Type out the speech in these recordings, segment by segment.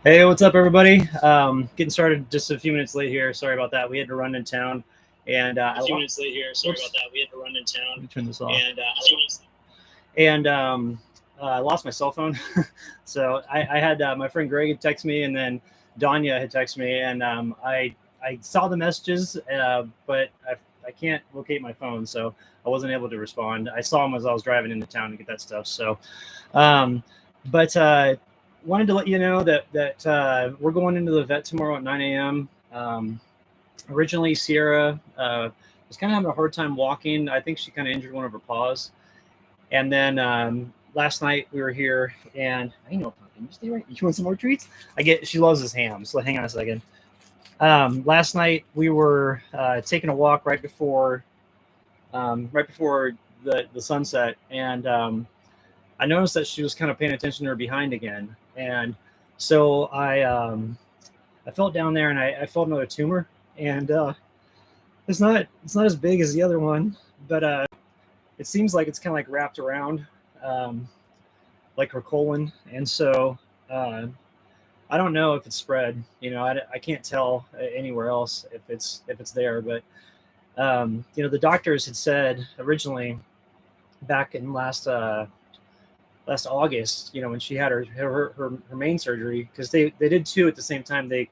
Hey, what's up, everybody? Getting started just a few minutes late here. Sorry about that. We had to run in town, and A few minutes late here. Sorry about that. We had to run in town. Let me turn this off. And I lost my cell phone, so I had my friend Greg had texted me, and then Danya had texted me, and I saw the messages, but I can't locate my phone, so I wasn't able to respond. I saw them as I was driving into town to get that stuff. So, but wanted to let you know that we're going into the vet tomorrow at 9 a.m. Originally, Sierra was kind of having a hard time walking. I think she kind of injured one of her paws. And then last night we were here, and I know, Pumpkin, you stay right. You want some more treats? She loves this ham. So hang on a second. Last night we were taking a walk right before the sunset, and I noticed that she was kind of paying attention to her behind again, and so I felt down there, and I felt another tumor, and it's not as big as the other one, but it seems like it's kind of like wrapped around like her colon, and so I don't know if it's spread. I can't tell anywhere else if it's there, but the doctors had said originally back in last August, when she had her main surgery, because they did two at the same time. They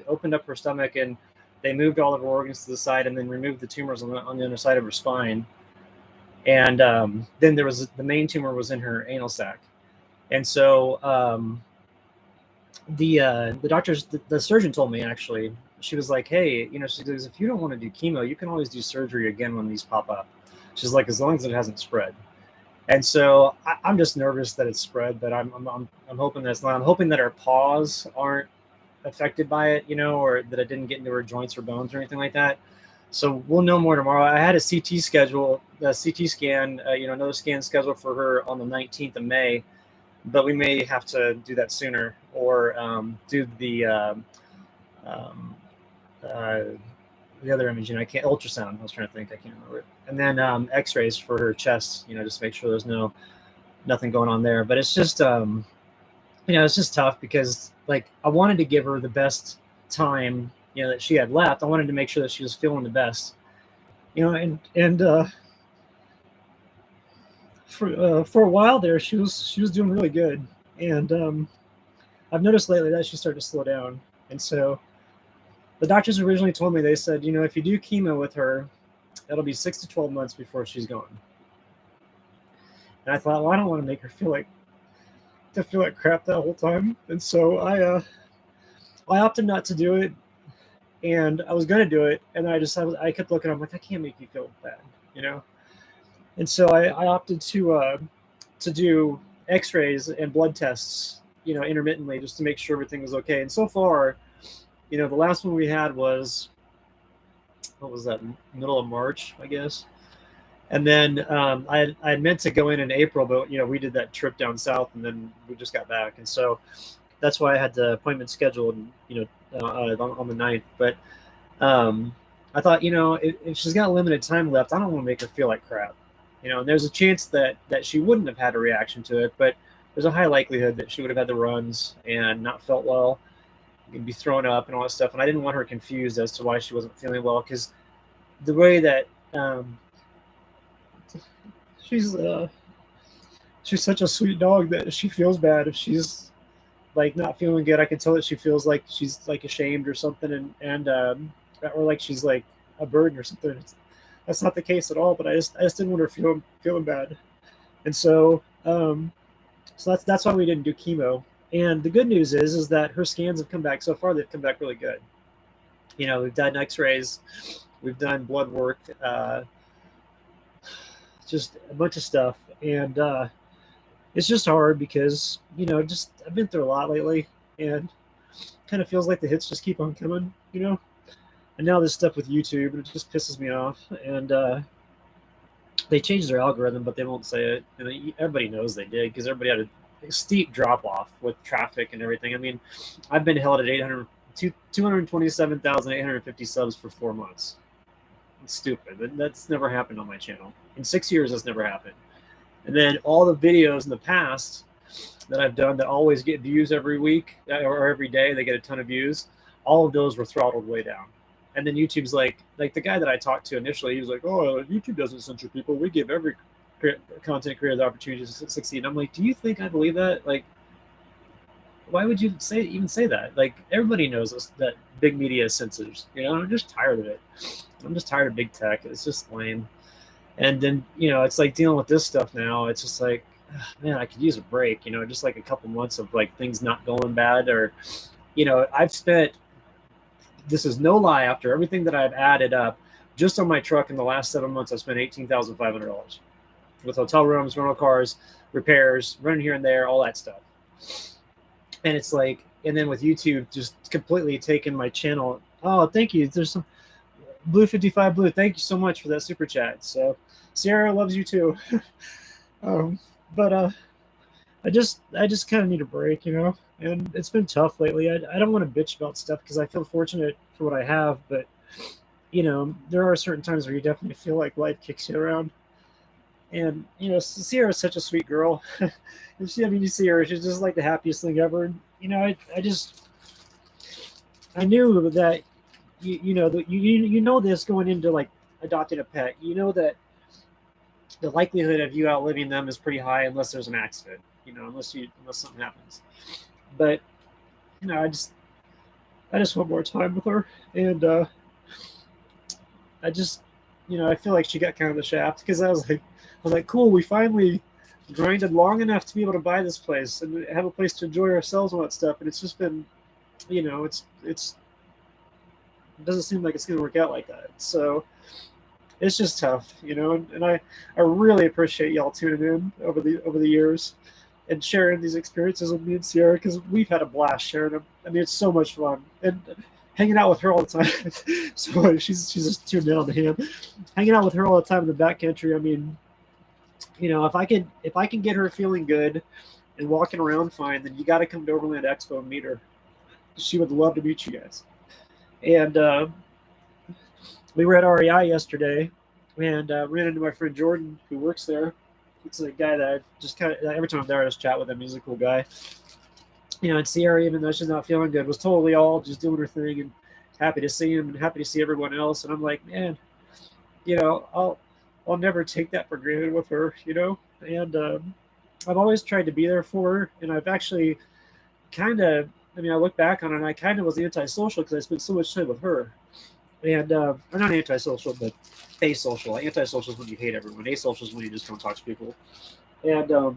opened up her stomach and they moved all of her organs to the side and then removed the tumors on the other side of her spine. And then there was the main tumor was in her anal sac. And so the doctors, the surgeon told me, actually, she was like, hey, she goes, if you don't want to do chemo, you can always do surgery again when these pop up. She's like, as long as it hasn't spread. And so I'm just nervous that it's spread, but I'm hoping that's not. I'm hoping that her paws aren't affected by it, or that it didn't get into her joints or bones or anything like that. So we'll know more tomorrow. I had a CT scan, another scan scheduled for her on the 19th of May, but we may have to do that sooner, or do the other imaging. I can't ultrasound. I was trying to think. I can't remember it. And then X-rays for her chest. Just to make sure there's nothing going on there. But it's just it's just tough because like I wanted to give her the best time that she had left. I wanted to make sure that she was feeling the best. And for a while there, she was doing really good. And I've noticed lately that she started to slow down. And so the doctors originally told me, they said, if you do chemo with her, it'll be 6 to 12 months before she's gone. And I thought, well, I don't want to make her feel like crap that whole time. And so I opted not to do it. And I was going to do it. And I kept looking, I'm like, I can't make you feel bad, And so I opted to do x-rays and blood tests, intermittently, just to make sure everything was okay. And so far, the last one we had was, what was that, middle of March, I guess. And then I had meant to go in April, but we did that trip down south, and then we just got back, and so that's why I had the appointment scheduled, on the 9th. But I thought, if she's got limited time left, I don't want to make her feel like crap, and there's a chance that she wouldn't have had a reaction to it, but there's a high likelihood that she would have had the runs and not felt well, and be thrown up and all that stuff. And I didn't want her confused as to why she wasn't feeling well, because the way that she's such a sweet dog that she feels bad if she's like not feeling good. I can tell that she feels like she's like ashamed or something, and or like she's like a burden or something. That's not the case at all. But I just didn't want her feeling bad, and so that's why we didn't do chemo. And the good news is that her scans have come back. So far, they've come back really good. We've done X-rays, we've done blood work, just a bunch of stuff. And it's just hard because, I've been through a lot lately, and kind of feels like the hits just keep on coming, And now this stuff with YouTube, and it just pisses me off. And they changed their algorithm, but they won't say it. And everybody knows they did, because everybody had a steep drop off with traffic and everything. I mean, I've been held at 227,850 subs for 4 months. It's stupid. That's never happened on my channel. In 6 years, that's never happened. And then all the videos in the past that I've done that always get views every week or every day. They get a ton of views. All of those were throttled way down. And then YouTube's like the guy that I talked to initially, he was like, "Oh, YouTube doesn't censor people. We give every content creator the opportunity to succeed." And I'm like, do you think I believe that? Like, why would you even say that? Like, everybody knows that big media censors. I'm just tired of it. I'm just tired of big tech. It's just lame. And then it's like dealing with this stuff now. It's just like, man, I could use a break. Just like a couple months of like things not going bad, or I've spent. This is no lie. After everything that I've added up, just on my truck in the last 7 months, I spent $18,500 with hotel rooms, rental cars, repairs, running here and there, all that stuff. And it's like, and then with YouTube, just completely taking my channel. Oh, thank you. There's some Blue 55 Blue. Thank you so much for that super chat. So Sierra loves you too. But I just kind of need a break, and it's been tough lately. I don't want to bitch about stuff because I feel fortunate for what I have, but there are certain times where you definitely feel like life kicks you around. And Sierra's such a sweet girl. And you see her, she's just like the happiest thing ever. I knew that you know this going into like adopting a pet. That the likelihood of you outliving them is pretty high unless there's an accident. Unless something happens. But I just want more time with her, and I feel like she got kind of the shaft because I was like, cool, we finally grinded long enough to be able to buy this place and have a place to enjoy ourselves and all that stuff, and it's just been, it doesn't seem like it's going to work out like that. So it's just tough, and I really appreciate y'all tuning in over the years and sharing these experiences with me and Sierra, because we've had a blast sharing them. I mean, it's so much fun, and hanging out with her all the time. So she's just tuned in on the hand. Hanging out with her all the time in the backcountry. I mean, if I can get her feeling good and walking around fine, then you got to come to Overland Expo and meet her. She would love to meet you guys. And we were at REI yesterday, and ran into my friend Jordan, who works there. It's a guy that I just kind of, every time I'm there, I just chat with him. He's a cool guy. And Sierra, even though she's not feeling good, was totally all just doing her thing and happy to see him and happy to see everyone else. And I'm like, man, I'll never take that for granted with her, And I've always tried to be there for her. And I've actually kind of, I look back on it, and I kind of was antisocial because I spent so much time with her. And I'm not antisocial, but asocial. Antisocial is when you hate everyone. Asocial is when you just don't talk to people. And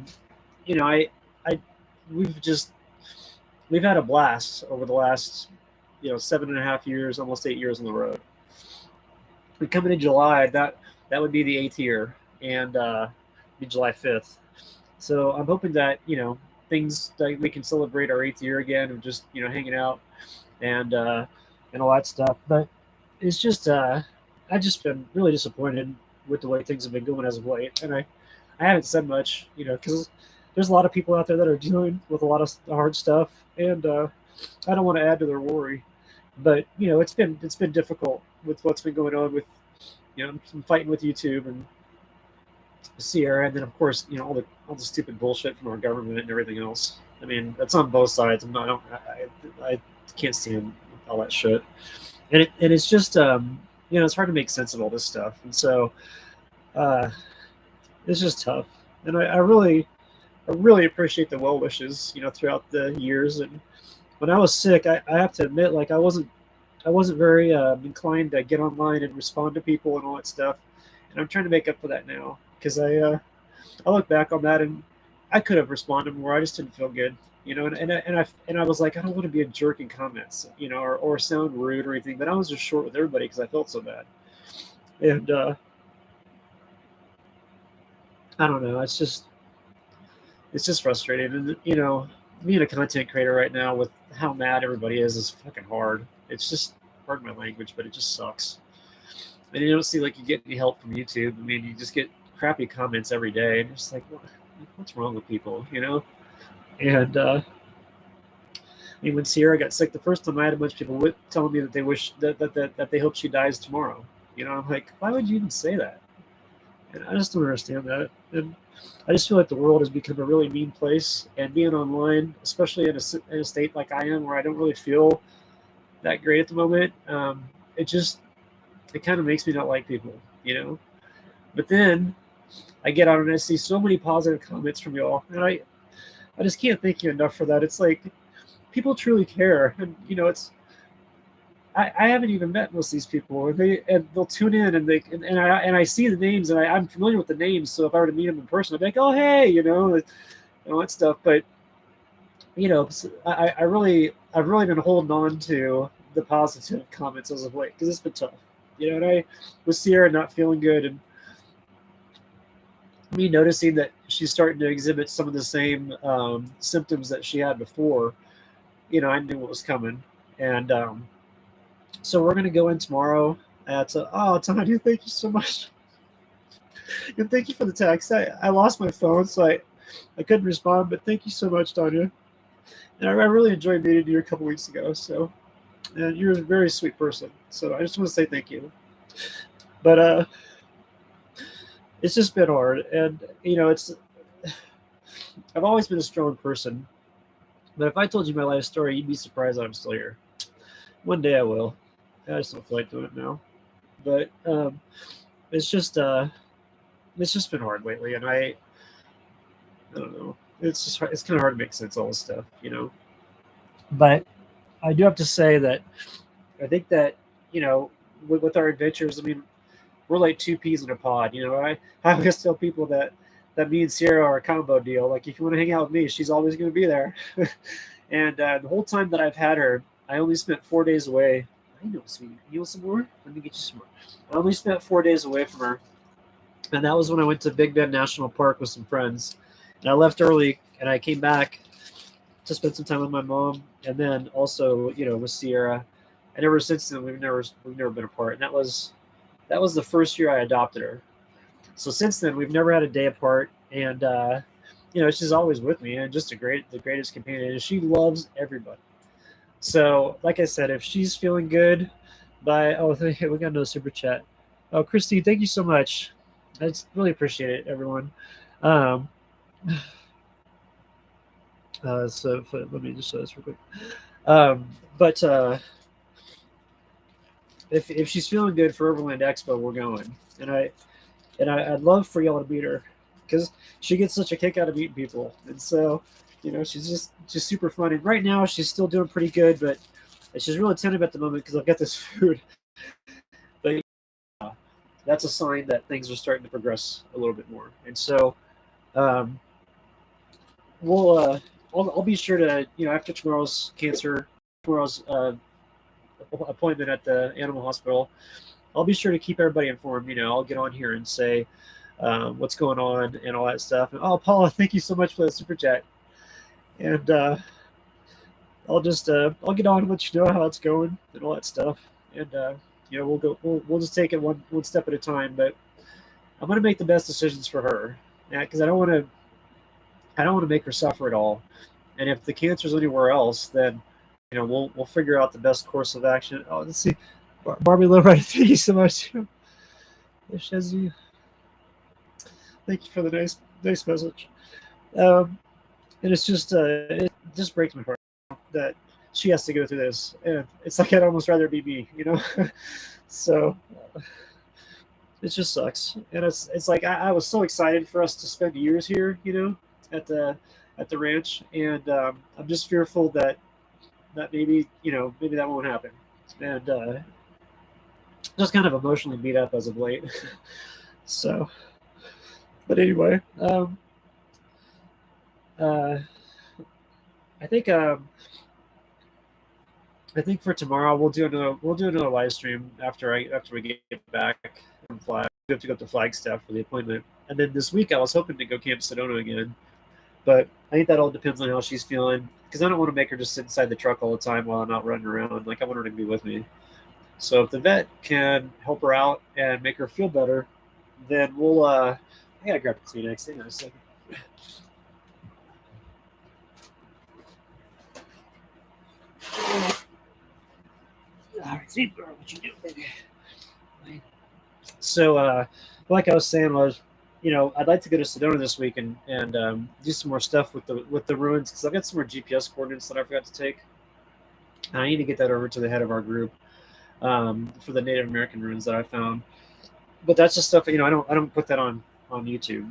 we've had a blast over the last 7.5 years, almost 8 years on the road. We come into July, that would be the 8th year, and be July 5th. So I'm hoping that things that we can celebrate our 8th year again, and just hanging out and all that stuff. But it's just I've just been really disappointed with the way things have been going as of late, and I haven't said much, because there's a lot of people out there that are dealing with a lot of hard stuff, and I don't want to add to their worry. But it's been difficult with what's been going on with some fighting with YouTube and Sierra, and then of course all the stupid bullshit from our government and everything else. I mean, that's on both sides. I can't stand all that shit, and it's just it's hard to make sense of all this stuff, and so it's just tough. And I really appreciate the well wishes throughout the years. And when I was sick, I have to admit, like, I wasn't very inclined to get online and respond to people and all that stuff, and I'm trying to make up for that now, because I look back on that, and I could have responded more. I just didn't feel good, and I was like, I don't want to be a jerk in comments, or sound rude or anything, but I was just short with everybody because I felt so bad. And I don't know, it's just frustrating. And being a content creator right now with how mad everybody is fucking hard. It's just, pardon my language, but it just sucks. And you don't see like you get any help from YouTube. I mean, you just get crappy comments every day, and you're just like, what's wrong with people, And when Sierra got sick the first time, I had a bunch of people telling me that they wish that they hope she dies tomorrow. I'm like, why would you even say that? And I just don't understand that. And I just feel like the world has become a really mean place, and being online, especially in a state like I am, where I don't really feel that great at the moment, it just it kind of makes me not like people, you know. But then I get on and I see so many positive comments from y'all, and I just can't thank you enough for that. It's like people truly care, and I haven't even met most of these people, and they'll tune in and I see the names, and I'm familiar with the names. So if I were to meet them in person, I'd be like, oh hey, and all that stuff. But I've really been holding on to the positive comments as of late because it's been tough, And I with Sierra not feeling good, and me noticing that she's starting to exhibit some of the same symptoms that she had before, I knew what was coming, and so we're gonna go in tomorrow. Tanya, thank you so much, and thank you for the text. I lost my phone, so I couldn't respond, but thank you so much, Tanya. And I really enjoyed meeting you a couple weeks ago. So, and you're a very sweet person. So I just want to say thank you. But it's just been hard, and I've always been a strong person. But if I told you my life story, you'd be surprised that I'm still here. One day I will. I just don't feel like doing it now. But it's just been hard lately, and I don't know. It's just hard, it's kind of hard to make sense of all this stuff, But I do have to say that I think that with our adventures, I mean, we're like two peas in a pod. I always tell people that me and Sierra are a combo deal. Like if you want to hang out with me, she's always going to be there. And the whole time that I've had her, I only spent 4 days away. I know, sweetie. You want some more? Let me get you some more. I only spent 4 days away from her, and that was when I went to Big Bend National Park with some friends. And I left early, and I came back to spend some time with my mom, and then also with Sierra. And ever since then, we've never been apart. And that was the first year I adopted her. So since then, we've never had a day apart, and she's always with me, and just the greatest companion. And she loves everybody. So, like I said, if she's feeling good, we got another super chat. Oh, Christine, thank you so much. I just really appreciate it, everyone. So let me just show this real quick. But if she's feeling good for Overland Expo, we're going, and I'd love for y'all to meet her because she gets such a kick out of meeting people, and so she's just super fun. And right now she's still doing pretty good, but she's really tentative at the moment because I've got this food. But that's a sign that things are starting to progress a little bit more, and so I'll be sure to after tomorrow's appointment at the animal hospital, I'll be sure to keep everybody informed. I'll get on here and say what's going on and all that stuff. And Paula, thank you so much for the super chat. And I'll get on and let you know how it's going and all that stuff. And we'll just take it one step at a time. But I'm gonna make the best decisions for her, because I don't want to make her suffer at all. And if the cancer's anywhere else, then we'll figure out the best course of action. Oh, let's see. Barbie Lowrider, thank you so much. Thank you for the nice message. And it's just it just breaks my heart that she has to go through this. And it's like I'd almost rather be me, So it just sucks. And it's like I was so excited for us to spend years here, at the ranch, and I'm just fearful that maybe that won't happen. And just kind of emotionally beat up as of late. So, but anyway, I think for tomorrow we'll do another live stream after we get back from Flag. We have to go up to Flagstaff for the appointment, and then this week I was hoping to go Camp Sedona again, but I think that all depends on how she's feeling, because I don't want to make her just sit inside the truck all the time while I'm not running around. Like I want her to be with me. So if the vet can help her out and make her feel better, then we'll. I gotta grab a Kleenex. Hang on a second. All right, sweet girl, what you doing, baby? So, like I was saying, I'd like to go to Sedona this week and do some more stuff with the ruins, because I've got some more GPS coordinates that I forgot to take. And I need to get that over to the head of our group for the Native American ruins that I found. But that's just stuff, I don't put that on YouTube.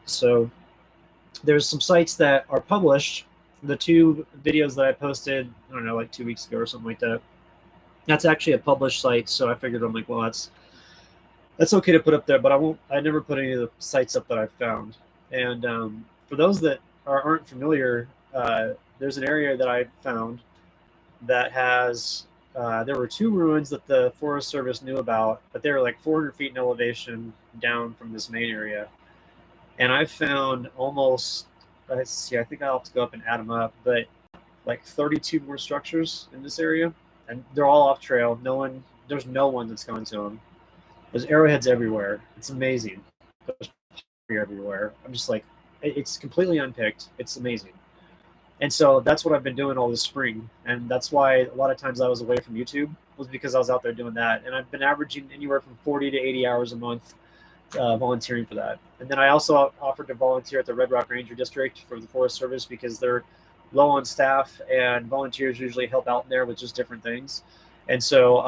So there's some sites that are published. The 2 videos that I posted, I don't know, like 2 weeks ago or something like that, that's actually a published site. So I figured, I'm like, well, that's okay to put up there, but I never put any of the sites up that I found. And for those that aren't familiar, there's an area that I found that has there were 2 ruins that the Forest Service knew about, but they were like 400 feet in elevation down from this main area. And I found almost, let's see, I think I'll have to go up and add them up, but like 32 more structures in this area, and they're all off trail. There's no one that's gone to them. There's arrowheads everywhere. It's amazing. There's pottery everywhere. I'm just like, it's completely unpicked. It's amazing. And so that's what I've been doing all this spring. And that's why a lot of times I was away from YouTube, was because I was out there doing that. And I've been averaging anywhere from 40 to 80 hours a month volunteering for that. And then I also offered to volunteer at the Red Rock Ranger District for the Forest Service, because they're low on staff and volunteers usually help out there with just different things. And so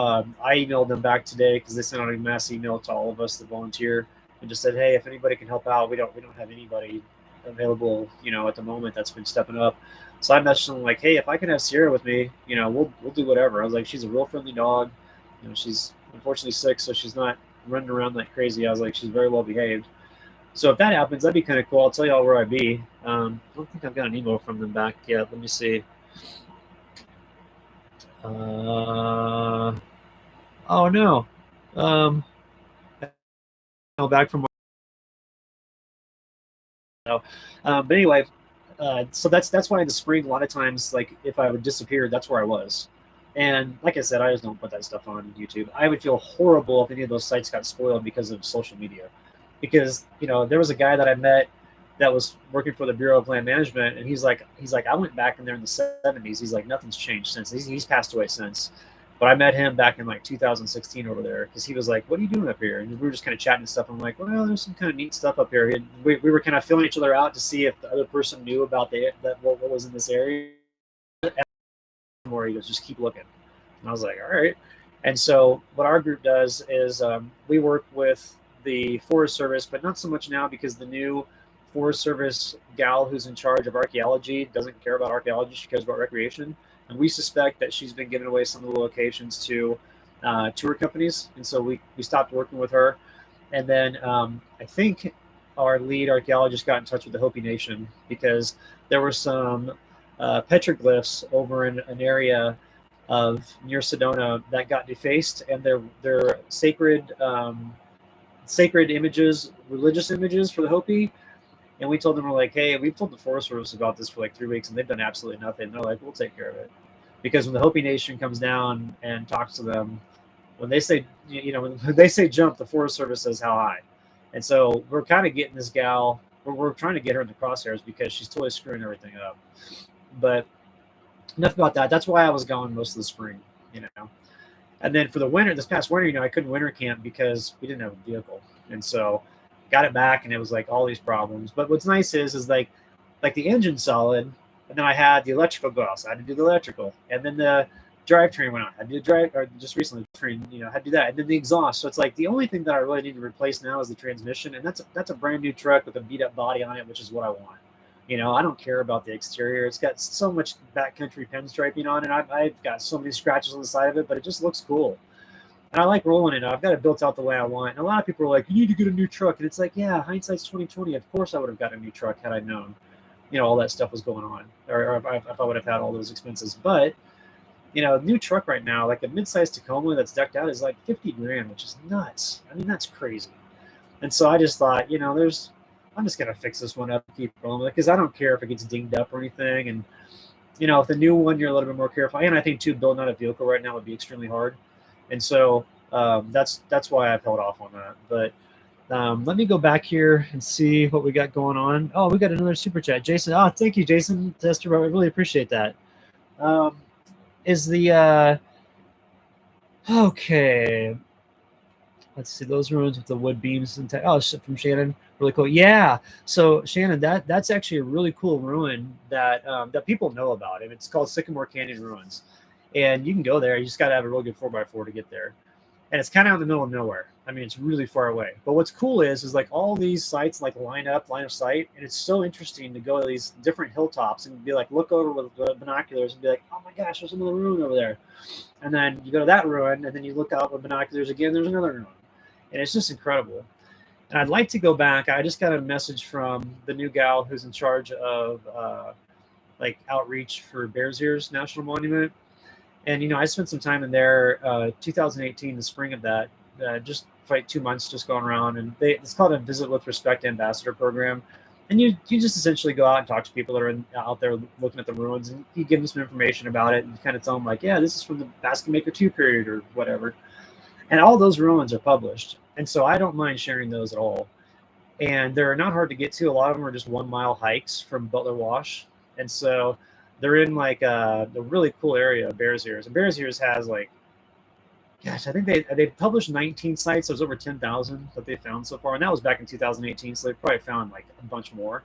I emailed them back today, because they sent out a mass email to all of us that volunteer and just said, hey, if anybody can help out, we don't have anybody available, at the moment that's been stepping up. So I messaged them like, hey, if I can have Sierra with me, we'll do whatever. I was like, she's a real friendly dog. She's unfortunately sick, so she's not running around like crazy. I was like, she's very well behaved. So if that happens, that'd be kind of cool. I'll tell y'all where I'd be. I don't think I've got an email from them back yet. Let me see. Oh no. Back from. But anyway, so that's why in the spring, a lot of times, like if I would disappear, that's where I was. And like I said, I just don't put that stuff on YouTube. I would feel horrible if any of those sites got spoiled because of social media. Because there was a guy that I met that was working for the Bureau of Land Management, and he's like, I went back in there in the 70s. He's like, nothing's changed since. He's passed away since. But I met him back in like 2016 over there, because he was like, what are you doing up here? And we were just kind of chatting and stuff. I'm like, well, there's some kind of neat stuff up here. And we were kind of filling each other out to see if the other person knew about what was in this area. Or he goes, just keep looking. And I was like, all right. And so what our group does is we work with the Forest Service, but not so much now, because the new Forest Service gal who's in charge of archaeology doesn't care about archaeology. She cares about recreation. And we suspect that she's been giving away some of the locations to tour companies. And so we stopped working with her. And then I think our lead archaeologist got in touch with the Hopi Nation, because there were some petroglyphs over in an area near Sedona that got defaced, and they're sacred images, religious images for the Hopi. And we told them, we're like, hey, we've told the Forest Service about this for like 3 weeks, and they've done absolutely nothing. And they're like, we'll take care of it. Because when the Hopi Nation comes down and talks to them, when they say, when they say jump, the Forest Service says how high. And so we're kind of getting this gal, we're trying to get her in the crosshairs, because she's totally screwing everything up. But enough about that. That's why I was gone most of the spring, And then for the winter, this past winter, I couldn't winter camp because we didn't have a vehicle. And so got it back, and it was like all these problems. But what's nice is like the engine's solid, and then I had the electrical go out, so I had to do the electrical, and then the drivetrain went out. I did just recently train, had to do that, and then the exhaust. So it's like the only thing that I really need to replace now is the transmission, and that's a brand new truck with a beat up body on it, which is what I want. I don't care about the exterior. It's got so much backcountry pinstriping on it. I've got so many scratches on the side of it, but it just looks cool. And I like rolling it. I've got it built out the way I want. And a lot of people are like, you need to get a new truck. And it's like, yeah, hindsight's 2020. Of course I would have gotten a new truck had I known, all that stuff was going on, or if I would have had all those expenses. But, a new truck right now, like a mid-sized Tacoma that's decked out, is like $50,000, which is nuts. I mean, that's crazy. And so I just thought, I'm just going to fix this one up and keep rolling, because I don't care if it gets dinged up or anything. And, if the new one, you're a little bit more careful. And I think, too, building out a vehicle right now would be extremely hard. And so that's why I've held off on that. But let me go back here and see what we got going on. Oh, we got another super chat. Jason. Oh, thank you, Jason Tester. I really appreciate that. Is the okay. Let's see those ruins with the wood beams and from Shannon. Really cool. Yeah. So Shannon, that's actually a really cool ruin that that people know about, and it's called Sycamore Canyon Ruins. And you can go there. You just got to have a really good 4x4 to get there. And it's kind of out in the middle of nowhere. I mean, it's really far away. But what's cool is like all these sites like line of sight, and it's so interesting to go to these different hilltops and be like, look over with the binoculars and be like, oh my gosh, there's another ruin over there. And then you go to that ruin, and then you look out with binoculars again, there's another ruin. And it's just incredible. And I'd like to go back. I just got a message from the new gal who's in charge of like outreach for Bears Ears National Monument. And, I spent some time in there, 2018, the spring of that, just for like 2 months, just going around. And it's called a Visit with Respect Ambassador program. And you just essentially go out and talk to people that are out there looking at the ruins, and you give them some information about it and kind of tell them like, yeah, this is from the Basket Maker 2 period or whatever. And all those ruins are published. And so I don't mind sharing those at all. And they're not hard to get to. A lot of them are just 1 mile hikes from Butler Wash. And so they're in like the really cool area of Bears Ears. And Bears Ears has like, gosh, I think they published 19 sites. There's over 10,000 that they found so far. And that was back in 2018. So they probably found like a bunch more.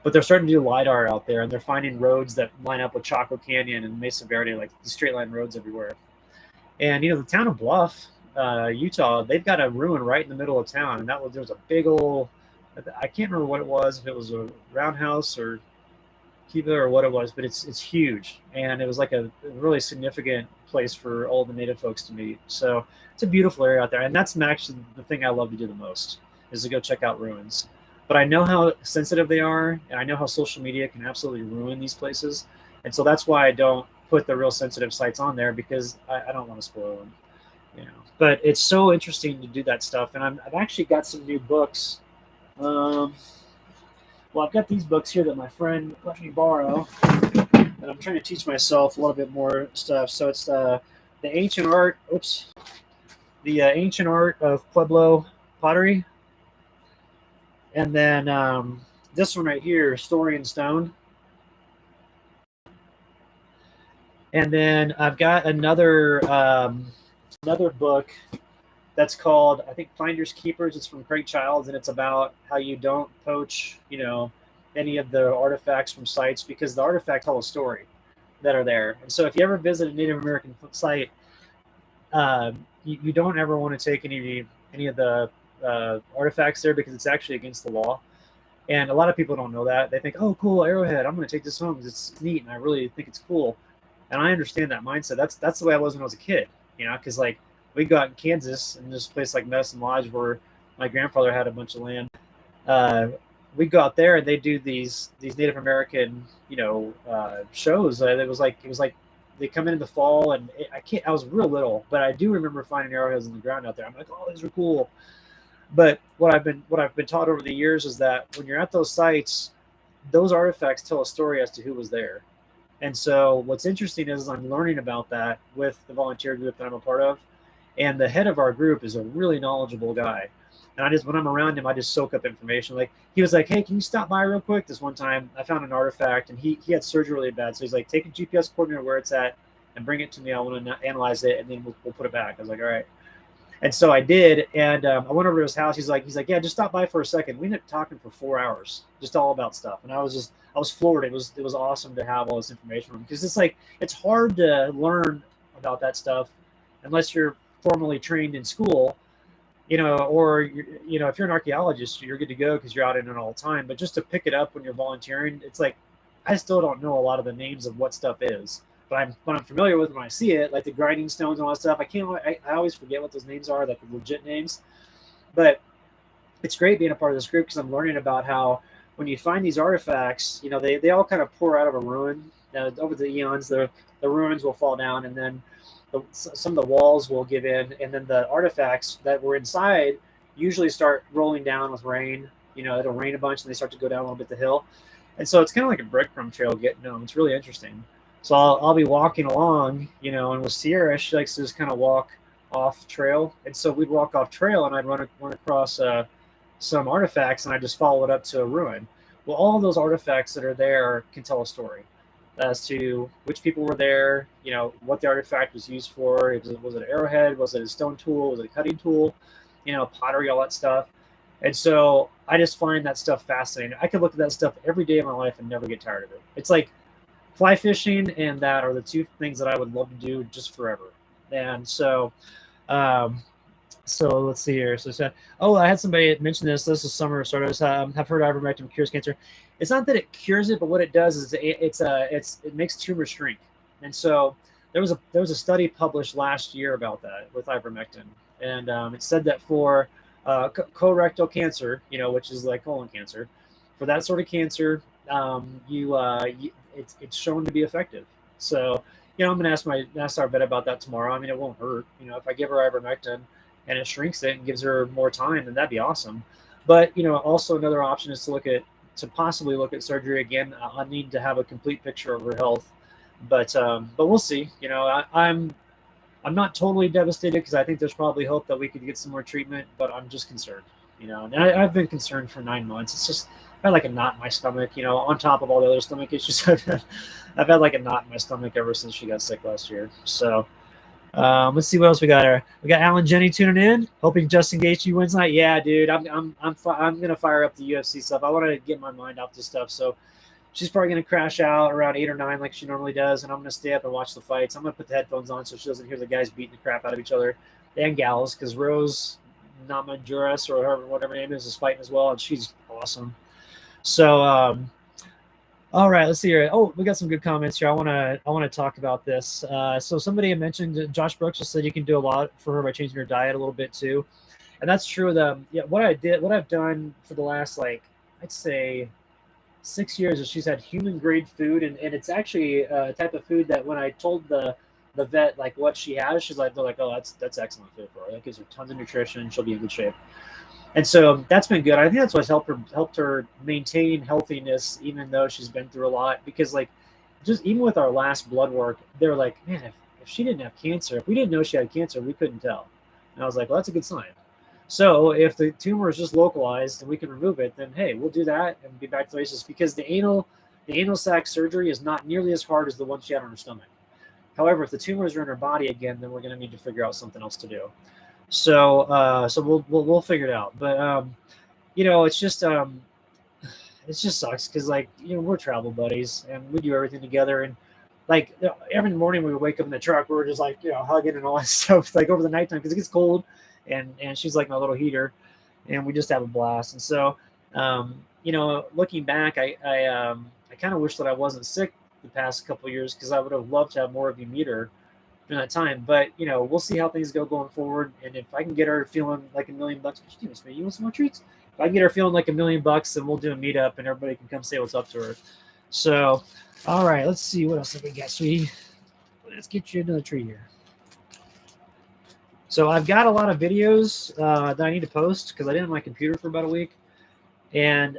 But they're starting to do LiDAR out there, and they're finding roads that line up with Chaco Canyon and Mesa Verde, like the straight line roads everywhere. And, the town of Bluff, Utah, they've got a ruin right in the middle of town. And there was a big old, I can't remember what it was, if it was a roundhouse or Kiva or what it was, but it's huge. And it was like a really significant place for all the native folks to meet. So it's a beautiful area out there. And that's actually the thing I love to do the most, is to go check out ruins. But I know how sensitive they are, and I know how social media can absolutely ruin these places. And so that's why I don't put the real sensitive sites on there, because I don't want to spoil them. But it's so interesting to do that stuff. And I've actually got some new books. Well, I've got these books here that my friend let me borrow, and I'm trying to teach myself a little bit more stuff. So it's the ancient art. The ancient art of Pueblo pottery, and then this one right here, Story in Stone. And then I've got another book that's called, I think, Finders Keepers. It's from Craig Childs, and it's about how you don't poach, any of the artifacts from sites, because the artifacts tell a story that are there. And so if you ever visit a Native American site, you don't ever want to take any of the artifacts there, because it's actually against the law. And a lot of people don't know that. They think, oh, cool, arrowhead, I'm going to take this home because it's neat and I really think it's cool. And I understand that mindset. That's the way I was when I was a kid, because like we go out in Kansas, in this place like Medicine Lodge, where my grandfather had a bunch of land. We go out there and they do these Native American, shows. It was like they come in the fall, and I was real little, but I do remember finding arrowheads in the ground out there. I'm like, oh, these are cool. But what I've been taught over the years is that when you're at those sites, those artifacts tell a story as to who was there. And so what's interesting is I'm learning about that with the volunteer group that I'm a part of. And the head of our group is a really knowledgeable guy. And when I'm around him, I just soak up information. Like, he was like, hey, can you stop by real quick? This one time I found an artifact, and he had surgery really bad. So he's like, take a GPS coordinate where it's at and bring it to me. I want to analyze it, and then we'll put it back. I was like, all right. And so I did. And I went over to his house. He's like, yeah, just stop by for a second. We ended up talking for 4 hours, just all about stuff. And I was floored. It was awesome to have all this information from him, because it's hard to learn about that stuff unless you're formally trained in school, or if you're an archaeologist, you're good to go because you're out in it all the time. But just to pick it up when you're volunteering, it's like I still don't know a lot of the names of what stuff is, but I'm familiar with when I see it, like the grinding stones and all that stuff. I always forget what those names are, like the legit names. But it's great being a part of this group, because I'm learning about how when you find these artifacts, they all kind of pour out of a ruin. Over the eons, the ruins will fall down, and then some of the walls will give in, and then the artifacts that were inside usually start rolling down with rain. It'll rain a bunch, and they start to go down a little bit the hill. And so it's kind of like a breadcrumb trail getting them. It's really interesting. So I'll be walking along, and with Sierra, she likes to just kind of walk off trail. And so we'd walk off trail, and I'd run across some artifacts, and I just follow it up to a ruin. Well, all of those artifacts that are there can tell a story as to which people were there, what the artifact was used for. Was it an arrowhead? Was it a stone tool? Was it a cutting tool? Pottery, all that stuff. And so I just find that stuff fascinating. I could look at that stuff every day of my life and never get tired of it. It's like fly fishing and that are the two things that I would love to do just forever. And um, so let's see here. Oh, I had somebody mention this. This is summer starters. Have heard ivermectin cures cancer. It's not that it cures it, but what it does is it makes tumors shrink. And so there was a study published last year about that with ivermectin, and it said that for colorectal cancer, which is like colon cancer, for that sort of cancer, it's shown to be effective. So I'm going to ask our vet about that tomorrow. I mean, it won't hurt. If I give her ivermectin and it shrinks it and gives her more time, then that'd be awesome. But also another option is to possibly look at surgery again. I need to have a complete picture of her health, but we'll see. I'm not totally devastated because I think there's probably hope that we could get some more treatment, but I'm just concerned. And I've been concerned for 9 months. It's just I had like a knot in my stomach. On top of all the other stomach issues I've had like a knot in my stomach ever since she got sick last year. So. Let's see what else we got here. We got Alan Jenny tuning in, hoping Justin Gaethje wins tonight. Yeah, dude, I'm gonna fire up the UFC stuff. I want to get my mind off this stuff. So she's probably gonna crash out around 8 or 9 like she normally does, and I'm gonna stay up and watch the fights. I'm gonna put the headphones on so she doesn't hear the guys beating the crap out of each other and gals, because Rose Namajunas or whatever her name is fighting as well, and she's awesome. So all right, let's see here. Oh, we got some good comments here. I want to talk about this. So somebody had mentioned Josh Brooks just said you can do a lot for her by changing her diet a little bit too, and that's true. What I've done for the last I'd say 6 years is she's had human grade food, and it's actually a type of food that when I told the vet what she has, they're like, oh, that's excellent food for her. That gives her tons of nutrition. She'll be in good shape. And so that's been good. I think that's what's helped her maintain healthiness, even though she's been through a lot. Because just even with our last blood work, they're like, man, if she didn't have cancer, if we didn't know she had cancer, we couldn't tell. And I was like, well, that's a good sign. So if the tumor is just localized and we can remove it, then hey, we'll do that and be back to the races. Because the anal sac surgery is not nearly as hard as the one she had on her stomach. However, if the tumors are in her body again, then we're going to need to figure out something else to do. So we'll figure it out. But it's just sucks because we're travel buddies and we do everything together, and every morning we would wake up in the truck, we were just hugging and all that stuff over the nighttime because it gets cold, and she's like my little heater, and we just have a blast. And so looking back, I kind of wish that I wasn't sick the past couple of years, because I would have loved to have more of you meet her during that time. But we'll see how things go going forward, and if I can get her feeling like $1 million, what you do, man? You want some more treats? If I can get her feeling like $1 million, then we'll do a meetup and everybody can come say what's up to her. So all right, let's see what else have we got, sweetie. Let's get you another treat here. So I've got a lot of videos that I need to post because I didn't have my computer for about a week. And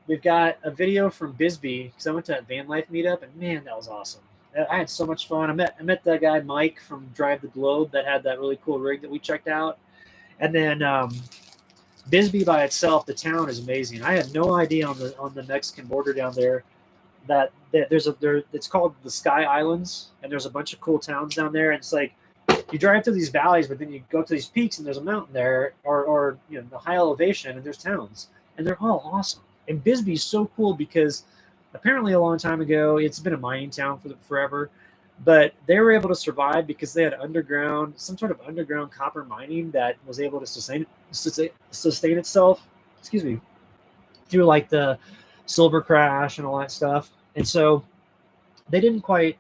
we've got a video from Bisbee because I went to that van life meetup, and man, that was awesome. I had so much fun. I met that guy Mike from Drive the Globe that had that really cool rig that we checked out. And then Bisbee by itself, the town is amazing. I had no idea on the Mexican border down there that it's called the Sky Islands, and there's a bunch of cool towns down there. And it's like you drive through these valleys, but then you go to these peaks, and there's a mountain there, or the high elevation, and there's towns, and they're all awesome. And Bisbee's so cool because apparently a long time ago, it's been a mining town for forever, but they were able to survive because they had some sort of underground copper mining that was able to sustain itself, through the silver crash and all that stuff. And so they didn't quite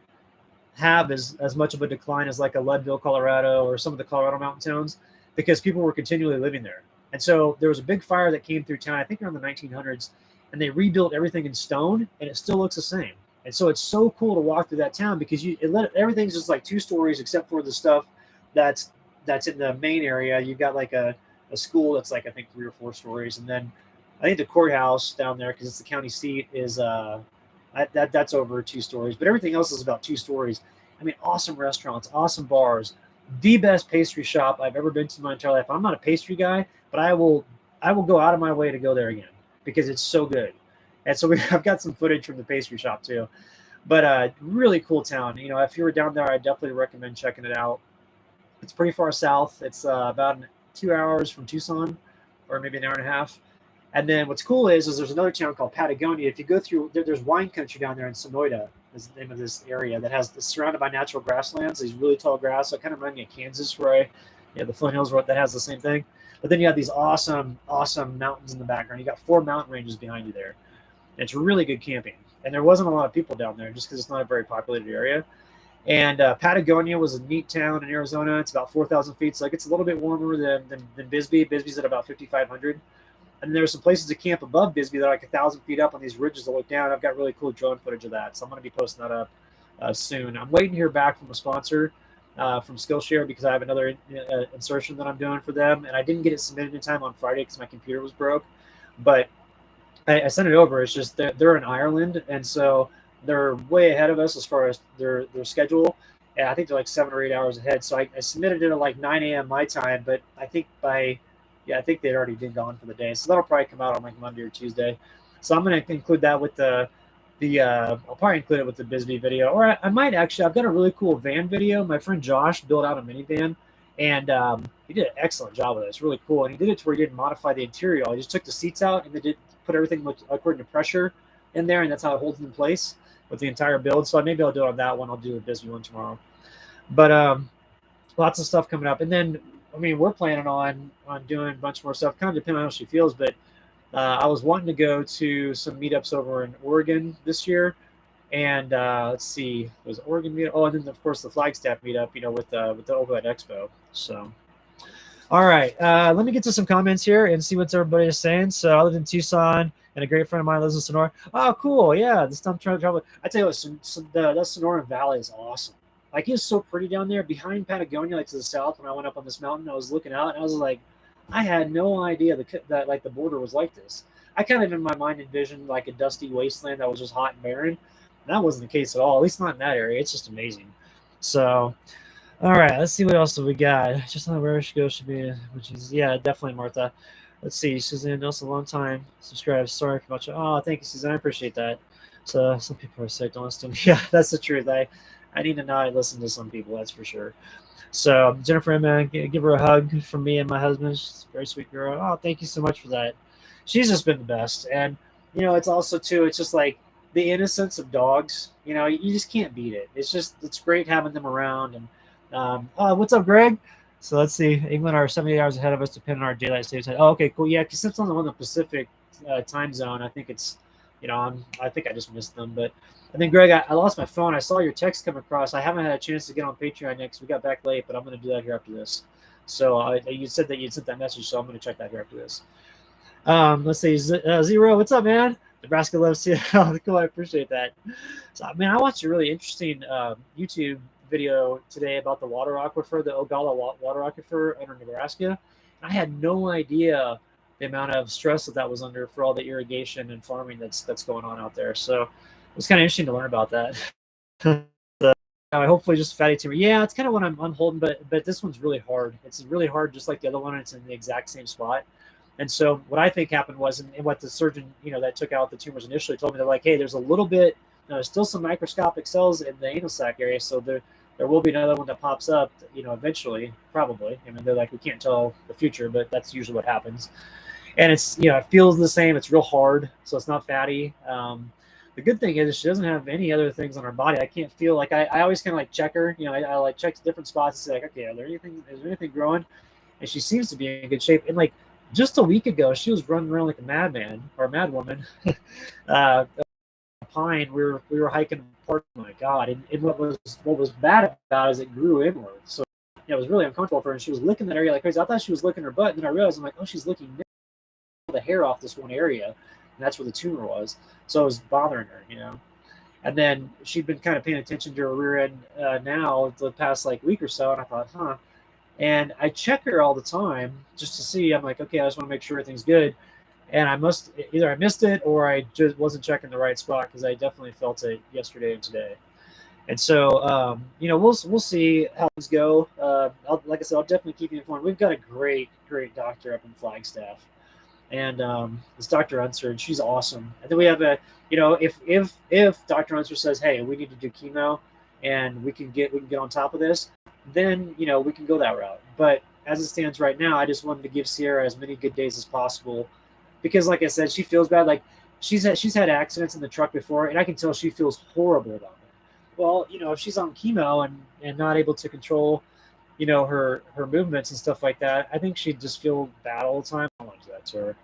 have as much of a decline as like a Leadville, Colorado, or some of the Colorado mountain towns, because people were continually living there. And so there was a big fire that came through town, I think around the 1900s, and they rebuilt everything in stone, and it still looks the same. And so it's so cool to walk through that town because everything's just like 2 stories except for the stuff that's in the main area. You've got like a school that's like I think 3 or 4 stories, and then I think the courthouse down there, because it's the county seat, is that's over 2 stories. But everything else is about 2 stories. I mean, awesome restaurants, awesome bars, the best pastry shop I've ever been to in my entire life. I'm not a pastry guy, but I will go out of my way to go there again, because it's so good. And so I've got some footage from the pastry shop too. But really cool town. If you were down there, I definitely recommend checking it out. It's pretty far south. It's about 2 hours from Tucson. or maybe an hour and a half. And then what's cool is there's another town called Patagonia. If you go through, there's wine country down there in Sedona, is the name of this area that has it's surrounded by natural grasslands. These really tall grass. So it kind of reminds me of Kansas, where the Flint Hills Road that has the same thing. But then you have these awesome mountains in the background. You got 4 mountain ranges behind you there. And it's really good camping. And there wasn't a lot of people down there just because it's not a very populated area. And Patagonia was a neat town in Arizona. It's about 4,000 feet. So it gets a little bit warmer than Bisbee. Bisbee's at about 5,500. And there's some places to camp above Bisbee that are like 1,000 feet up on these ridges that look down. I've got really cool drone footage of that. So I'm going to be posting that up soon. I'm waiting to hear back from a sponsor from Skillshare because I have another insertion that I'm doing for them. And I didn't get it submitted in time on Friday because my computer was broke. But I sent it over. It's just they're in Ireland. And so they're way ahead of us as far as their schedule. And I think they're like 7 or 8 hours ahead. So I submitted it at like 9 a.m. my time. But I think I think they'd already been gone for the day. So that'll probably come out on like Monday or Tuesday. So I'm going to include that with I'll probably include it with the Bisbee video. Or I might actually, I've got a really cool van video. My friend Josh built out a minivan. And he did an excellent job with it. It's really cool. And he did it to where he didn't modify the interior. He just took the seats out and they did put everything according to pressure in there. And that's how it holds it in place with the entire build. So maybe I'll do it on that one. I'll do a Bisbee one tomorrow. But lots of stuff coming up. And then, I mean, we're planning on doing a bunch more stuff, kind of depending on how she feels. But I was wanting to go to some meetups over in Oregon this year. And let's see, was Oregon meetup? Oh, and then, of course, the Flagstaff meetup, with the Overhead Expo. So, all right. Let me get to some comments here and see what everybody is saying. So I live in Tucson, and a great friend of mine lives in Sonora. Oh, cool. Yeah, this time trying to travel. I tell you what, that Sonoran Valley is awesome. Like, it was so pretty down there behind Patagonia, like to the south. When I went up on this mountain, I was looking out, and I was like, I had no idea that like the border was like this. I kind of in my mind envisioned like a dusty wasteland that was just hot and barren. And that wasn't the case at all. At least not in that area. It's just amazing. So, all right, let's see what else we got. Just not where she goes should be, which is definitely Martha. Let's see, Suzanne, also a long time subscribe. Sorry for much. Oh, thank you, Suzanne. I appreciate that. So some people are sick. Don't listen to me. Yeah, that's the truth. I need to not listen to some people, that's for sure. So Jennifer, man, give her a hug from me and my husband. She's a very sweet girl. Oh, thank you so much for that. She's just been the best. And, it's also, too, it's just like the innocence of dogs. You just can't beat it. It's great having them around. And what's up, Greg? So let's see. England are 78 hours ahead of us, depending on our daylight savings time. Oh, okay, cool. Yeah, because since I'm on the Pacific time zone, I think it's, I think I just missed them. But and then, Greg, I lost my phone. I saw your text come across. I haven't had a chance to get on Patreon yet because we got back late, but I'm going to do that here after this. So you said that you'd sent that message, so I'm going to check that here after this. Let's see. Zero, what's up, man? Nebraska loves you. Cool, I appreciate that. So, man, I watched a really interesting YouTube video today about the water aquifer, the Ogala water aquifer under Nebraska. I had no idea the amount of stress that was under for all the irrigation and farming that's going on out there. So it was kind of interesting to learn about that. Hopefully just fatty tumor. Yeah, it's kind of what I'm holding, but this one's really hard. It's really hard, just like the other one. It's in the exact same spot. And so what I think happened was, and what the surgeon, that took out the tumors initially told me, they're like, hey, there's a little bit, there's still some microscopic cells in the anal sac area. So there will be another one that pops up, eventually, probably. I mean, they're like, we can't tell the future, but that's usually what happens. And it's, it feels the same. It's real hard. So it's not fatty. The good thing is she doesn't have any other things on her body. I can't feel like I always kind of like check her. I like check different spots and say like, okay, is there anything growing? And she seems to be in good shape. And like just a week ago, she was running around like a madman or a madwoman. Pine, we were hiking. Oh my God! And what was bad about it is it grew inward. So it was really uncomfortable for her. And she was licking that area like crazy. I thought she was licking her butt, and then I realized I'm like, oh, she's licking the hair off this one area, and that's where the tumor was. So it was bothering her, And then she'd been kind of paying attention to her rear end now the past like week or so, and I thought, huh. And I check her all the time just to see. I'm like, okay, I just want to make sure everything's good. And I missed it or I just wasn't checking the right spot because I definitely felt it yesterday and today. And so, we'll see how things go. Like I said, I'll definitely keep you informed. We've got a great doctor up in Flagstaff. And it's Dr. Unser, and she's awesome. And then we have if Dr. Unser says, hey, we need to do chemo and we can get on top of this, then, we can go that route. But as it stands right now, I just wanted to give Sierra as many good days as possible because, like I said, she feels bad. Like she's had accidents in the truck before, and I can tell she feels horrible about it. Well, if she's on chemo and not able to control, her movements and stuff like that, I think she'd just feel bad all the time. I don't want to do that to her.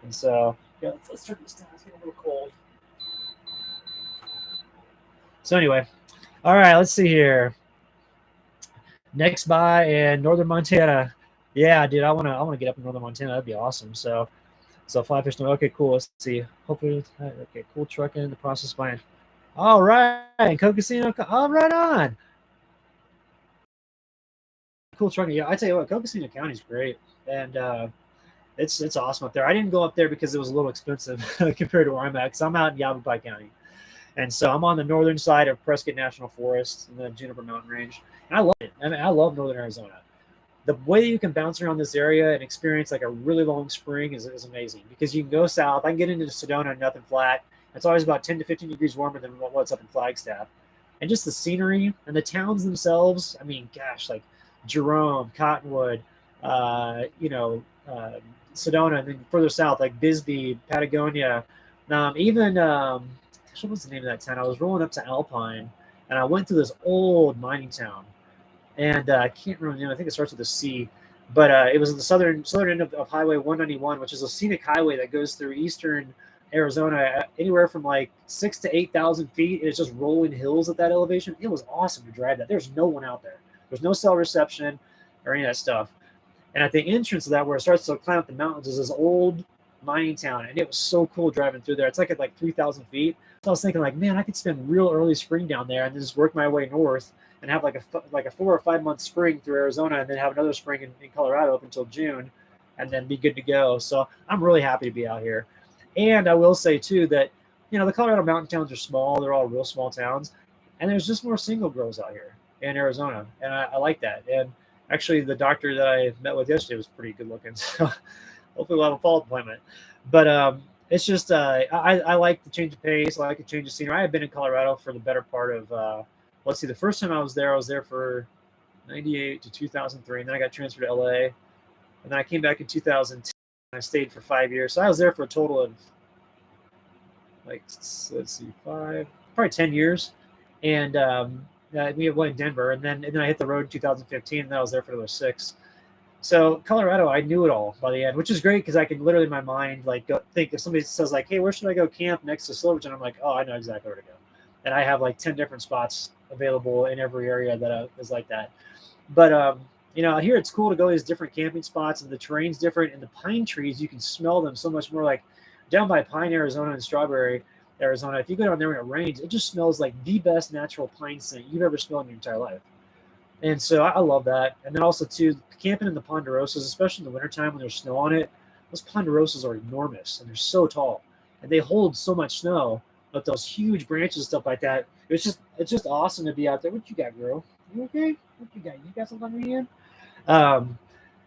And so, yeah, let's turn this down. It's getting a little cold. So anyway, all right, let's see here. Next by in northern Montana. Yeah, dude, I wanna get up in northern Montana. That'd be awesome. So fly fish. Okay, cool. Let's see. Hopefully, okay, cool truck in the process buying. All right, Cocosino. All right on. Cool truck. Yeah, I tell you what, Cocosino County is great, and it's awesome up there. I didn't go up there because it was a little expensive compared to where I'm at. Because I'm out in Yavapai County. And so I'm on the northern side of Prescott National Forest and the Juniper Mountain Range. And I love it. I mean, I love northern Arizona. The way that you can bounce around this area and experience like a really long spring is amazing because you can go south. I can get into Sedona and nothing flat. It's always about 10 to 15 degrees warmer than what's up in Flagstaff. And just the scenery and the towns themselves. I mean, gosh, like Jerome, Cottonwood, Sedona, and then further south, like Bisbee, Patagonia, even what's the name of that town? I was rolling up to Alpine, and I went through this old mining town, and I can't remember the name. I think it starts with a C, but it was in the southern end of Highway 191, which is a scenic highway that goes through eastern Arizona, anywhere from like 6,000 to 8,000 feet. And it's just rolling hills at that elevation. It was awesome to drive that. There's no one out there. There's no cell reception or any of that stuff. And at the entrance of that, where it starts to climb up the mountains, is this old mining town, and it was so cool driving through there. It's like at like 3,000 feet. So I was thinking, like, man, I could spend real early spring down there and then just work my way north and have like a 4 or 5 month spring through Arizona, and then have another spring in Colorado up until June, and then be good to go. So I'm really happy to be out here. And I will say too that the Colorado mountain towns are small; they're all real small towns, and there's just more single girls out here in Arizona, and I like that. And actually, the doctor that I met with yesterday was pretty good looking, so hopefully we'll have a follow-up appointment. But it's just I like the change of pace. I like the change of scenery. I have been in Colorado for the better part of let's see. The first time I was there for 98 to 2003, and then I got transferred to LA, and then I came back in 2010. And I stayed for 5 years, so I was there for a total of probably 10 years, and we went in Denver, and then I hit the road in 2015, and then I was there for another 6. So Colorado, I knew it all by the end, which is great because I can literally in my mind like go think if somebody says like, "Hey, where should I go camp next to Silverton?" I'm like, "Oh, I know exactly where to go," and I have like 10 different spots available in every area that is like that. But here it's cool to go to these different camping spots, and the terrain's different, and the pine trees you can smell them so much more. Like down by Pine, Arizona, and Strawberry, Arizona, if you go down there when it rains, it just smells like the best natural pine scent you've ever smelled in your entire life. And so I love that. And then also, too, camping in the ponderosas, especially in the wintertime when there's snow on it, those ponderosas are enormous, and they're so tall. And they hold so much snow, but those huge branches and stuff like that, it's just awesome to be out there. What you got, girl? You okay? What you got? You got something on your hand?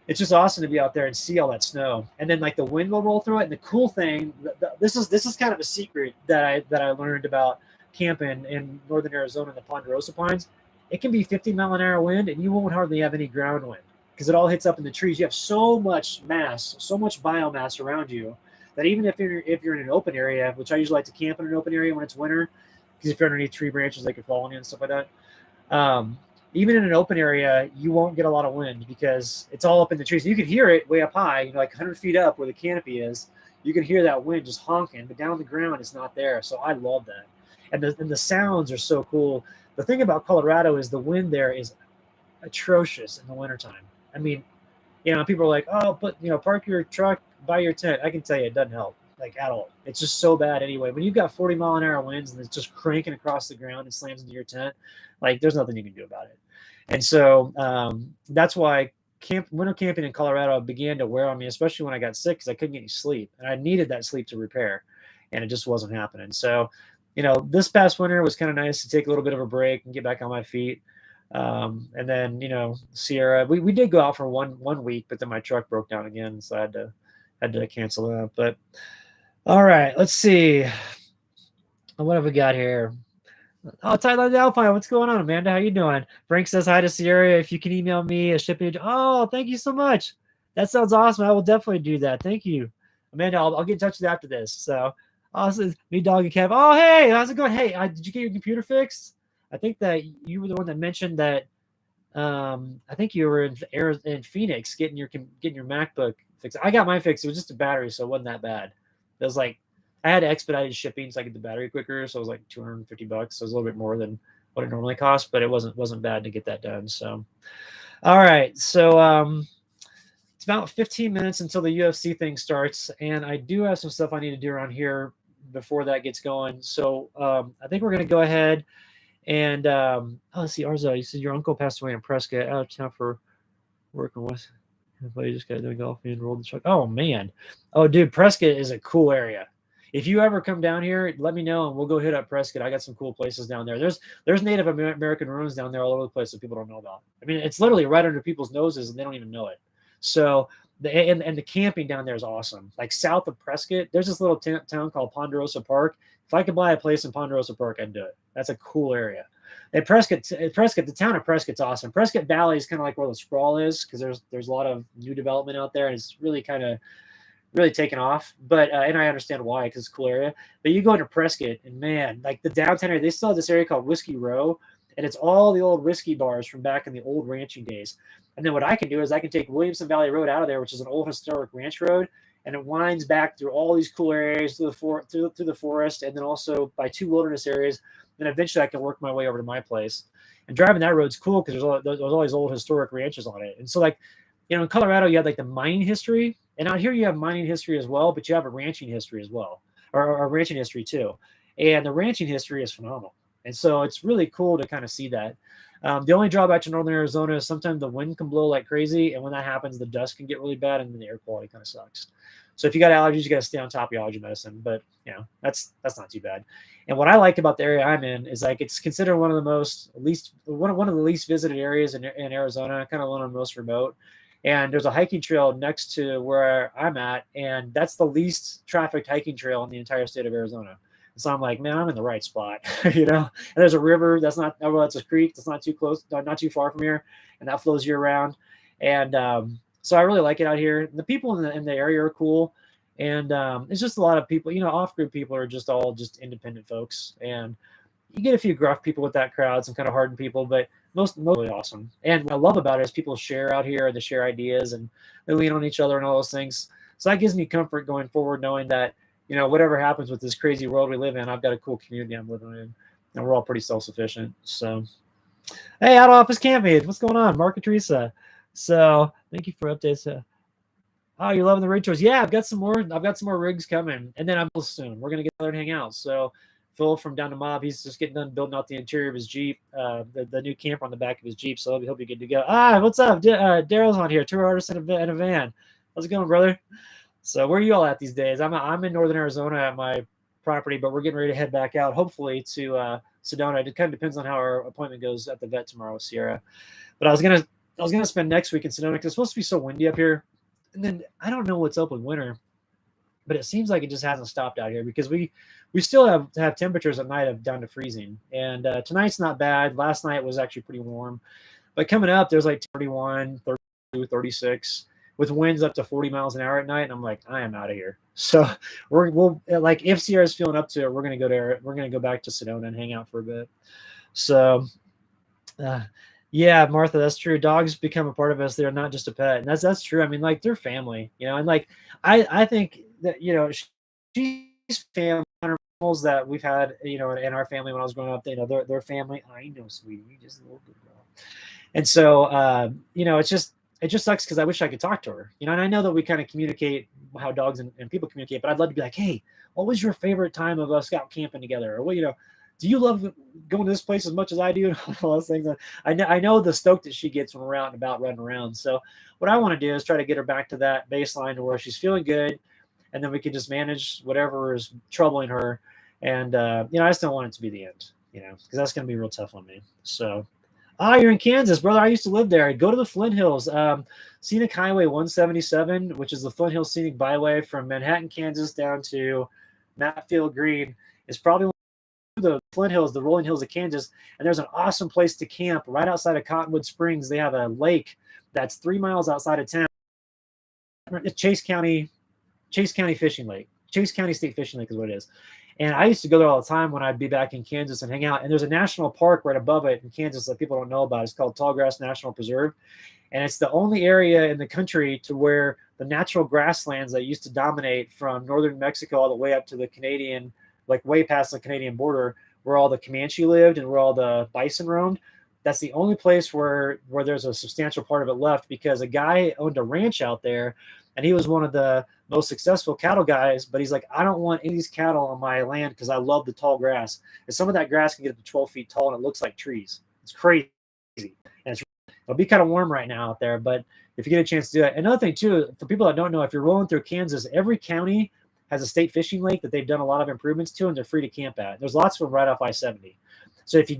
It's just awesome to be out there and see all that snow. And then, like, the wind will roll through it. And the cool thing, this is kind of a secret that I learned about camping in northern Arizona in the ponderosa pines. It can be 50-mile-an-hour wind, and you won't hardly have any ground wind because it all hits up in the trees. You have so much mass, so much biomass around you that even if you're in an open area, which I usually like to camp in an open area when it's winter, because if you're underneath tree branches, they could fall on you and stuff like that. Even in an open area, you won't get a lot of wind because it's all up in the trees. You can hear it way up high, like 100 feet up where the canopy is. You can hear that wind just honking, but down on the ground, it's not there. So I love that. And the sounds are so cool. The thing about Colorado is the wind there is atrocious in the wintertime. I mean, people are like, oh, but, park your truck by your tent. I can tell you it doesn't help, like, at all. It's just so bad anyway. When you've got 40-mile-an-hour winds and it's just cranking across the ground and slams into your tent, like, there's nothing you can do about it. And so that's why winter camping in Colorado began to wear on me, especially when I got sick because I couldn't get any sleep. And I needed that sleep to repair, and it just wasn't happening. So this past winter was kind of nice to take a little bit of a break and get back on my feet. And then, Sierra, we did go out for one week, but then my truck broke down again. So I had to cancel that. But all right, let's see. What have we got here? Oh, Thailand Alpine, what's going on, Amanda? How you doing? Frank says hi to Sierra. If you can email me a shipping. Oh, thank you so much. That sounds awesome. I will definitely do that. Thank you, Amanda. I'll get in touch with you after this. So, awesome. Me, dog, and Kev. Oh, hey, how's it going? Hey, did you get your computer fixed? I think that you were the one that mentioned that. I think you were in Phoenix getting your MacBook fixed. I got mine fixed. It was just a battery, so it wasn't that bad. It was like I had expedited shipping, so I get the battery quicker. So it was like $250. So it was a little bit more than what it normally costs, but it wasn't bad to get that done. So, all right. So it's about 15 minutes until the UFC thing starts, and I do have some stuff I need to do around here before that gets going. So I think we're gonna go ahead. And let's see, Arzo, you said your uncle passed away in Prescott, out of town for working with. He just got done golfing and rolled the truck. Oh man, oh dude, Prescott is a cool area. If you ever come down here, let me know and we'll go hit up Prescott. I got some cool places down there. There's Native American ruins down there all over the place that people don't know about. I mean, it's literally right under people's noses and they don't even know it. So the camping down there is awesome. Like south of Prescott, there's this little town called Ponderosa Park. If I could buy a place in Ponderosa Park, I'd do it. That's a cool area. At Prescott, the town of Prescott's awesome. Prescott Valley is kind of like where the sprawl is because there's a lot of new development out there, and it's really kind of really taken off. But and I understand why because it's a cool area. But you go into Prescott, and man, like the downtown area, they still have this area called Whiskey Row, and it's all the old whiskey bars from back in the old ranching days. And then what I can do is I can take Williamson Valley Road out of there, which is an old historic ranch road, and it winds back through all these cool areas through the forest, and then also by two wilderness areas. Then eventually I can work my way over to my place. And driving that road's cool because there's all these old historic ranches on it. And so, like, in Colorado, you have like the mining history, and out here you have mining history as well, but you have a ranching history as well, or ranching history too. And the ranching history is phenomenal. And so it's really cool to kind of see that. The only drawback to northern Arizona is sometimes the wind can blow like crazy, and when that happens, the dust can get really bad, and then the air quality kind of sucks. So if you got allergies, you got to stay on top of your allergy medicine. But that's not too bad. And what I like about the area I'm in is like it's considered one of the least visited areas in Arizona, kind of one of the most remote. And there's a hiking trail next to where I'm at, and that's the least trafficked hiking trail in the entire state of Arizona. So I'm like, man, I'm in the right spot, And there's a river that's that's a creek that's not too close, not too far from here, and that flows year round. And so I really like it out here. The people in the area are cool, and it's just a lot of people. Off-grid people are just all just independent folks, and you get a few gruff people with that crowd, some kind of hardened people, but most really awesome. And what I love about it is people share out here, they share ideas, and they lean on each other and all those things. So that gives me comfort going forward, knowing that whatever happens with this crazy world we live in, I've got a cool community I'm living in, and we're all pretty self-sufficient. So, hey, out of office camping, what's going on, Mark and Teresa? So, thank you for updates. Oh, you're loving the rig tours? Yeah, I've got some more rigs coming, and then I'm soon. We're gonna get together and hang out. So, Phil from Down to Mob, he's just getting done building out the interior of his Jeep, the new camper on the back of his Jeep. So he'll be good to go. What's up? Daryl's on here, tour artist in a van. How's it going, brother? So where are you all at these days? I'm in northern Arizona at my property, but we're getting ready to head back out, hopefully to Sedona. It kind of depends on how our appointment goes at the vet tomorrow with Sierra. But I was gonna spend next week in Sedona because it's supposed to be so windy up here. And then I don't know what's up with winter, but it seems like it just hasn't stopped out here because we still have temperatures at night of down to freezing. And tonight's not bad. Last night was actually pretty warm. But coming up, there's like 31, 32, 36. With winds up to 40 miles an hour at night, and I'm like, I am out of here. So we'll like if Sierra's feeling up to it, we're gonna go back to Sedona and hang out for a bit. So, yeah, Martha, that's true. Dogs become a part of us. They're not just a pet, and that's true. I mean, like they're family, and like I think that she's family animals that we've had, in our family when I was growing up. They're family. I know, sweetie, you just a little good girl. And so, it just sucks because I wish I could talk to her, and I know that we kind of communicate how dogs and people communicate, but I'd love to be like, hey, what was your favorite time of us out camping together? Or what, do you love going to this place as much as I do? And all those things. I know the stoke that she gets when we're out and about running around. So what I want to do is try to get her back to that baseline to where she's feeling good, and then we can just manage whatever is troubling her. And, I just don't want it to be the end, because that's going to be real tough on me. So, you're in Kansas, brother. I used to live there. Go to the Flint Hills. Scenic Highway 177, which is the Flint Hills Scenic Byway from Manhattan, Kansas down to Matfield Green, is probably one the Flint Hills, the rolling hills of Kansas, and there's an awesome place to camp right outside of Cottonwood Springs. They have a lake that's 3 miles outside of town. It's Chase County Fishing Lake. Chase County State Fishing Lake is what it is. And I used to go there all the time when I'd be back in Kansas and hang out. And there's a national park right above it in Kansas that people don't know about. It's called Tallgrass National Preserve. And it's the only area in the country to where the natural grasslands that used to dominate from northern Mexico all the way up to the Canadian, like way past the Canadian border, where all the Comanche lived and where all the bison roamed. That's the only place where there's a substantial part of it left, because a guy owned a ranch out there, and he was one of the most successful cattle guys. But he's like, I don't want any of these cattle on my land because I love the tall grass. And some of that grass can get up to 12 feet tall, and it looks like trees. It's crazy. And it'll be kind of warm right now out there, but if you get a chance to do it. Another thing too, for people that don't know, if you're rolling through Kansas, every county has a state fishing lake that they've done a lot of improvements to, and they're free to camp at. There's lots of them right off I-70. So if you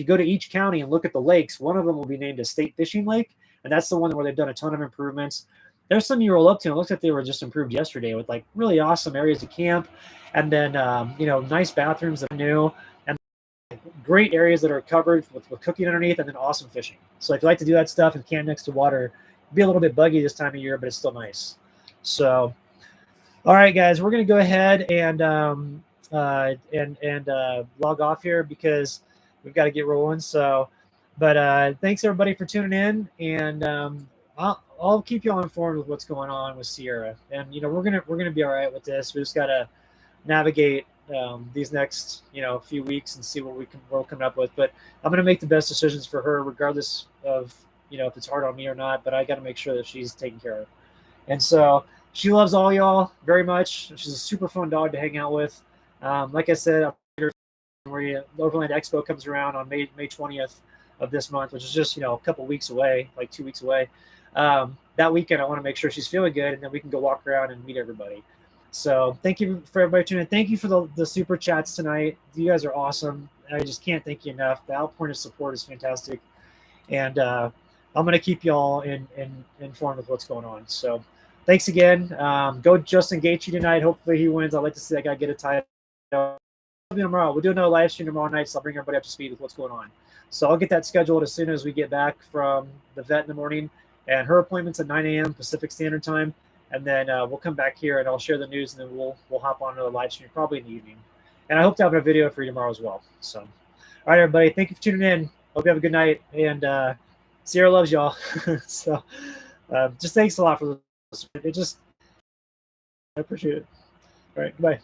go to each county and look at the lakes, one of them will be named a state fishing lake, and that's the one where they've done a ton of improvements. There's some you roll up to, and it looks like they were just improved yesterday with like really awesome areas to camp, and then nice bathrooms that are new, and great areas that are covered with cooking underneath, and then awesome fishing. So if you like to do that stuff and camp next to water, it'll be a little bit buggy this time of year, but it's still nice. So, all right, guys, we're gonna go ahead and log off here because we've got to get rolling. So, but thanks everybody for tuning in, and I'll keep you all informed with what's going on with Sierra. And we're gonna be all right with this. We just gotta navigate these next few weeks and see what we're coming up with. But I'm gonna make the best decisions for her, regardless of if it's hard on me or not. But I got to make sure that she's taken care of. And so she loves all y'all very much. She's a super fun dog to hang out with. Like I said, where Overland Expo comes around on May 20th of this month, which is just a couple weeks away, like 2 weeks away. That weekend, I want to make sure she's feeling good, and then we can go walk around and meet everybody. So thank you for everybody tuning in. Thank you for the super chats tonight. You guys are awesome. I just can't thank you enough. The outpouring of support is fantastic, and I'm going to keep y'all informed with what's going on. So thanks again. Go Justin Gaethje tonight. Hopefully he wins. I'd like to see that guy get a title. Tomorrow. We'll do another live stream tomorrow night, so I'll bring everybody up to speed with what's going on. So I'll get that scheduled as soon as we get back from the vet in the morning. And her appointment's at 9 a.m. Pacific Standard Time. And then we'll come back here and I'll share the news, and then we'll hop on to a live stream probably in the evening. And I hope to have a video for you tomorrow as well. So, all right, everybody. Thank you for tuning in. Hope you have a good night. And Sierra loves y'all. So just thanks a lot for this. I appreciate it. All right. Bye.